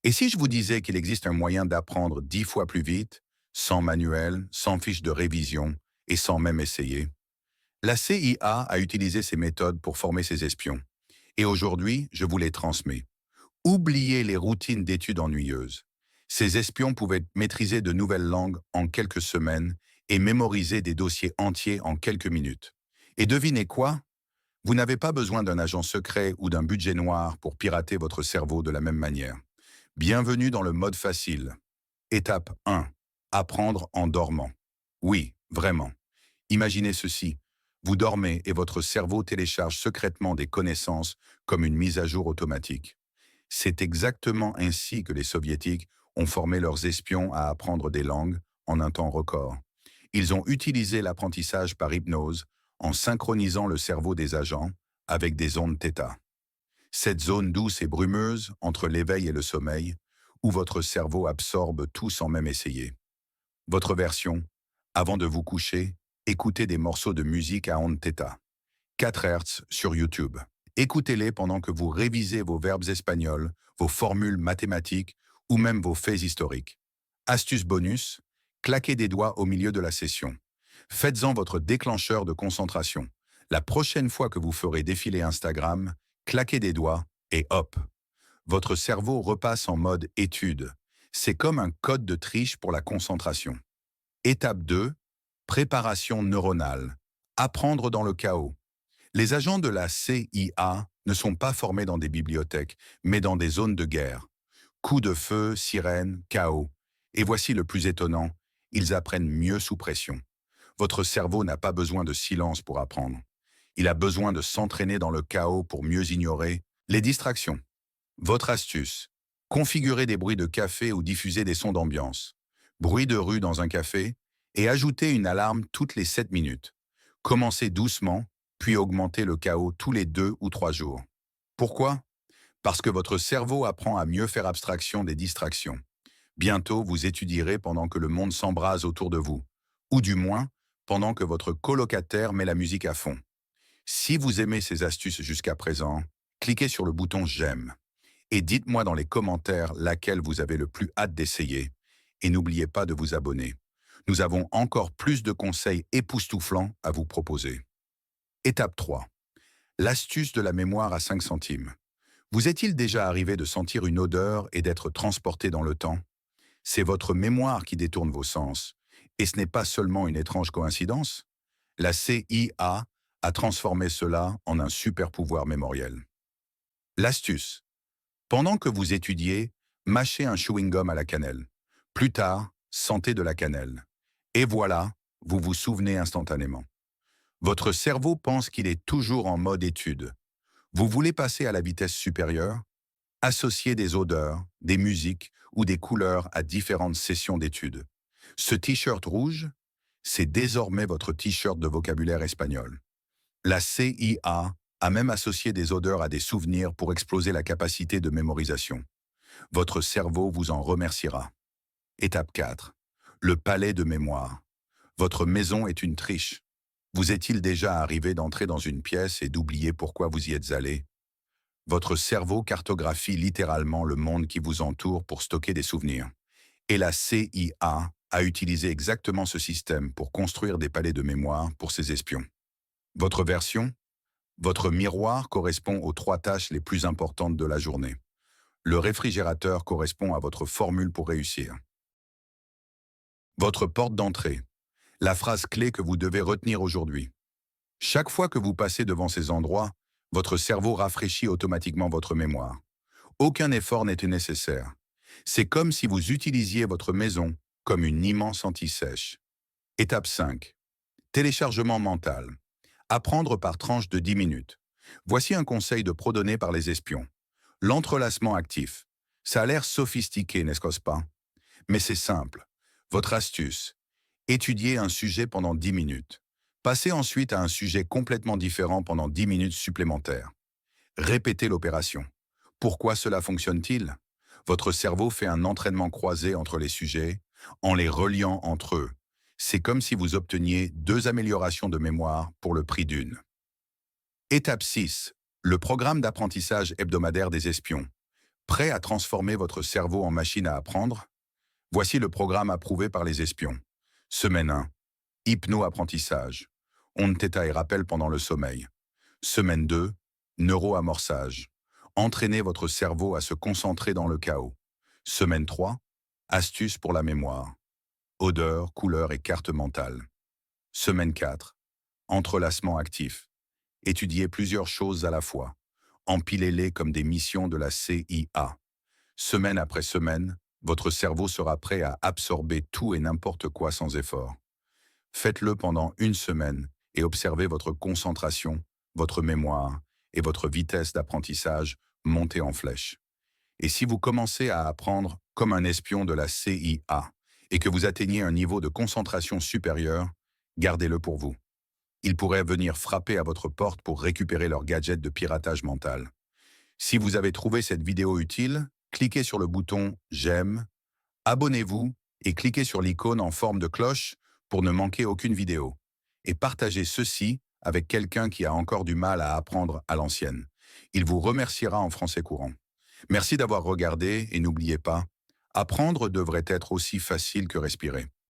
Et si je vous disais qu'il existe un moyen d'apprendre 10 fois plus vite, sans manuel, sans fiche de révision et sans même essayer? La CIA a utilisé ces méthodes pour former ses espions. Et aujourd'hui, je vous les transmets. Oubliez les routines d'études ennuyeuses. Ces espions pouvaient maîtriser de nouvelles langues en quelques semaines et mémoriser des dossiers entiers en quelques minutes. Et devinez quoi? Vous n'avez pas besoin d'un agent secret ou d'un budget noir pour pirater votre cerveau de la même manière. Bienvenue dans le mode facile. Étape 1. Apprendre en dormant. Oui, vraiment. Imaginez ceci. Vous dormez et votre cerveau télécharge secrètement des connaissances comme une mise à jour automatique. C'est exactement ainsi que les Soviétiques ont formé leurs espions à apprendre des langues en un temps record. Ils ont utilisé l'apprentissage par hypnose en synchronisant le cerveau des agents avec des ondes θ. Cette zone douce et brumeuse entre l'éveil et le sommeil, où votre cerveau absorbe tout sans même essayer. Votre version, avant de vous coucher, écoutez des morceaux de musique à ondes θ, 4 Hz sur YouTube. Écoutez-les pendant que vous révisez vos verbes espagnols, vos formules mathématiques ou même vos faits historiques. Astuce bonus, claquez des doigts au milieu de la session. Faites-en votre déclencheur de concentration. La prochaine fois que vous ferez défiler Instagram, claquez des doigts et hop, votre cerveau repasse en mode étude. C'est comme un code de triche pour la concentration. Étape 2, préparation neuronale. Apprendre dans le chaos. Les agents de la CIA ne sont pas formés dans des bibliothèques, mais dans des zones de guerre. Coups de feu, sirènes, chaos. Et voici le plus étonnant, ils apprennent mieux sous pression. Votre cerveau n'a pas besoin de silence pour apprendre. Il a besoin de s'entraîner dans le chaos pour mieux ignorer les distractions. Votre astuce, configurez des bruits de café ou diffusez des sons d'ambiance. Bruit de rue dans un café et ajoutez une alarme toutes les 7 minutes. Commencez doucement, puis augmentez le chaos tous les 2 ou 3 jours. Pourquoi? Parce que votre cerveau apprend à mieux faire abstraction des distractions. Bientôt, vous étudierez pendant que le monde s'embrase autour de vous, ou du moins, pendant que votre colocataire met la musique à fond. Si vous aimez ces astuces jusqu'à présent, cliquez sur le bouton «J'aime» et dites-moi dans les commentaires laquelle vous avez le plus hâte d'essayer. Et n'oubliez pas de vous abonner. Nous avons encore plus de conseils époustouflants à vous proposer. Étape 3. L'astuce de la mémoire à 5 centimes. Vous est-il déjà arrivé de sentir une odeur et d'être transporté dans le temps? C'est votre mémoire qui détourne vos sens. Et ce n'est pas seulement une étrange coïncidence. La CIA a transformé cela en un super pouvoir mémoriel. L'astuce. Pendant que vous étudiez, mâchez un chewing-gum à la cannelle. Plus tard, sentez de la cannelle. Et voilà, vous vous souvenez instantanément. Votre cerveau pense qu'il est toujours en mode étude. Vous voulez passer à la vitesse supérieure? Associez des odeurs, des musiques ou des couleurs à différentes sessions d'études. Ce t-shirt rouge, c'est désormais votre t-shirt de vocabulaire espagnol. La CIA a même associé des odeurs à des souvenirs pour exploser la capacité de mémorisation. Votre cerveau vous en remerciera. Étape 4. Le palais de mémoire. Votre maison est une triche. Vous est-il déjà arrivé d'entrer dans une pièce et d'oublier pourquoi vous y êtes allé? Votre cerveau cartographie littéralement le monde qui vous entoure pour stocker des souvenirs. Et la CIA a utilisé exactement ce système pour construire des palais de mémoire pour ses espions. Votre version? Votre miroir correspond aux 3 tâches les plus importantes de la journée. Le réfrigérateur correspond à votre formule pour réussir. Votre porte d'entrée. La phrase clé que vous devez retenir aujourd'hui. Chaque fois que vous passez devant ces endroits, votre cerveau rafraîchit automatiquement votre mémoire. Aucun effort n'était nécessaire. C'est comme si vous utilisiez votre maison comme une immense anti-sèche. Étape 5. Téléchargement mental. Apprendre par tranche de 10 minutes. Voici un conseil de pro donné par les espions. L'entrelacement actif. Ça a l'air sophistiqué, n'est-ce pas? Mais c'est simple. Votre astuce. Étudiez un sujet pendant 10 minutes. Passez ensuite à un sujet complètement différent pendant 10 minutes supplémentaires. Répétez l'opération. Pourquoi cela fonctionne-t-il? Votre cerveau fait un entraînement croisé entre les sujets, en les reliant entre eux. C'est comme si vous obteniez 2 améliorations de mémoire pour le prix d'une. Étape 6. Le programme d'apprentissage hebdomadaire des espions. Prêt à transformer votre cerveau en machine à apprendre? Voici le programme approuvé par les espions. Semaine 1. Hypno-apprentissage. Ondes θ et rappel pendant le sommeil. Semaine 2. Neuroamorçage. Entraînez votre cerveau à se concentrer dans le chaos. Semaine 3. Astuces pour la mémoire. Odeur, couleur et carte mentale. Semaine 4. Entrelacement actif. Étudiez plusieurs choses à la fois. Empilez-les comme des missions de la CIA. Semaine après semaine, votre cerveau sera prêt à absorber tout et n'importe quoi sans effort. Faites-le pendant une semaine et observez votre concentration, votre mémoire et votre vitesse d'apprentissage monter en flèche. Et si vous commencez à apprendre comme un espion de la CIA et que vous atteignez un niveau de concentration supérieur, gardez-le pour vous. Ils pourraient venir frapper à votre porte pour récupérer leur gadget de piratage mental. Si vous avez trouvé cette vidéo utile, cliquez sur le bouton « J'aime », abonnez-vous et cliquez sur l'icône en forme de cloche pour ne manquer aucune vidéo. Et partagez ceci avec quelqu'un qui a encore du mal à apprendre à l'ancienne. Il vous remerciera en français courant. Merci d'avoir regardé et n'oubliez pas, apprendre devrait être aussi facile que respirer.